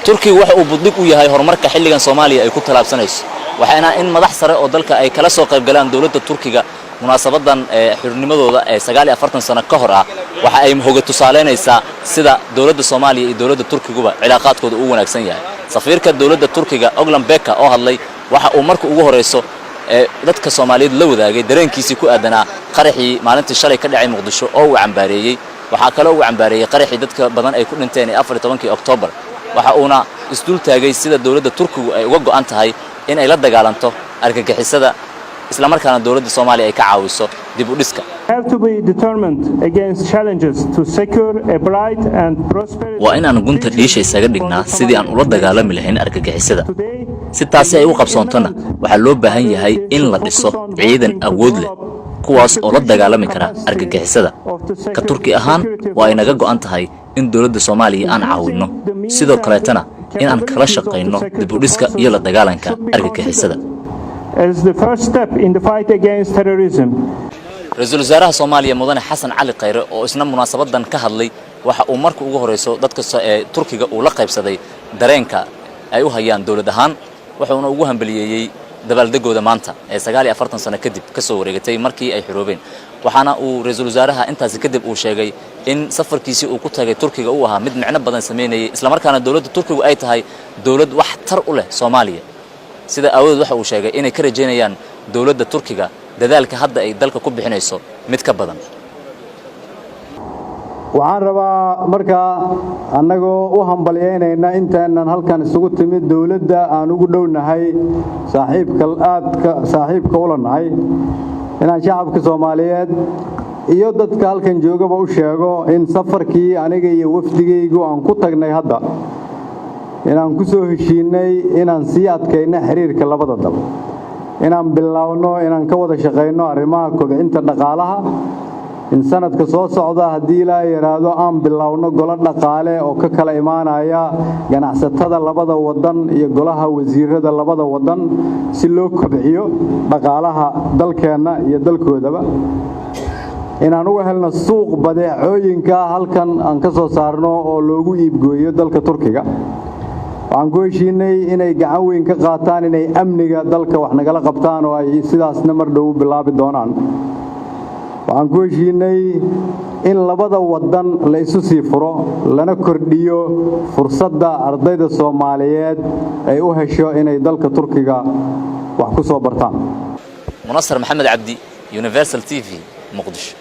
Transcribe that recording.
تركيا waxa uu buddig u yahay horumarka xilligan Soomaaliya ay ku talaabsanayso waxaana in madax sare oo dalka ay kala soo qayb galaan dawladda Turkiga munaasabadan xirnimadooda ee 49 sano ka hor ah waxa ay hoga tusaaleynaysaa sida dawladda Soomaaliya iyo dawladda Turkiguba cilaaqaadkooda u wanaagsan yahay safiirka dawladda Turkiga Oglan Beka oo hadlay waxa uu markii ugu horeyso dadka Soomaaliyeed la wadaagay dareenkiisa ku aadanaa qaraxii maalintii shalay ka dhacay Muqdisho oo uu cambaareeyay waxa kale oo uu cambaareeyay qaraxii dadka badan ay ku dhinteen 14 Oktoobar waxa uuna isdul taagay sida dawladda Turkigu ay uga go'an tahay in ay la dagaalanto argagixisada isla markaana dawladda Soomaaliya ay ka caawiso dib u dhiska waa in aan gunta dhiisha isaga dhignaa sidii aan ula dagaalami lahayn argagixisada si taasi ay u qabsoontana waxa loo baahan yahay in la dhiso ciidan awood leh kuwaas oo la dagaalami kara argagixisada ka Turki ahaan waa inaga go'an tahay in dawladda Soomaaliya aan caawino sidoo kale tana in aan kala shaqeyno dib u dhiska iyo la dagaalanka argagixisada as the first step in the fight against terrorism. Ra'iisul Wasaaraha Soomaaliya Mudane Xasan Cali Khayre oo isna munaasabadan ka hadlay waxa uu markii ugu horeyso dadka Turkiga uu la qaybsaday dareenka ay u hayaan dawlad ahaan wuxuuna ugu hambalyeeyay dabaaldegooda maanta ee 49 sano kadib ka soo wareegtay markii ay xiroobeen waxaana uu Ra'iisul Wasaaraha intaas kadib uu sheegay in safarkiisii uu ku tagay Turkiga uu ahaa mid macna badan sameynayay isla markaana dawladda Turkigu ay tahay dawlad wax tar u leh Soomaaliya sida awood waxa uu sheegay inay ka rajeynayaan dawladda Turkiga dadaalka hadda ay dalka ku bixinayso mid ka badan waxaan rabaa marka annagoo u hambalyeynayna intaanan halkan isugu timid dawladda aan ugu dhownahay saaxiibka ula nahay inaan shacabka Soomaaliyeed iyo dadka halkan joogaba u sheego in safarkii aniga iyo wafdigaygu aan ku tagnay hadda inaan ku soo heshiinay inaan sii adkayno xiriirka labada dal inaan bilaawno inaan ka wada shaqeyno arrimaha kobcinta dhaqaalaha in sanadka soo socda hadii la yiraahdo aan bilaawno golo dhaqaale oo ka kala imaanaya ganacsatada labada wadan iyo golaha wasiirada labada wadan si loo kobciyo dhaqaalaha dalkeena iyo dalkoodaba inaan uga helno suuq badeecooyinka halkan aan ka soo saarno oo loogu iibgeeyo dalka Turkiga waxaan ku heshiinay inay gacan weyn ka qaataan inay amniga dalka wax nagala qabtaan oo ay sidaasna mar dhow bilaabi doonaan waxaan ku heshiinay in labada wadan la isu sii furo lana kordhiyo fursadda ardayda Soomaaliyeed ay u hesho inay dalka Turkiga wax ku soo bartaan Munassar Maxamed Cabdi Universal TV Muqdisho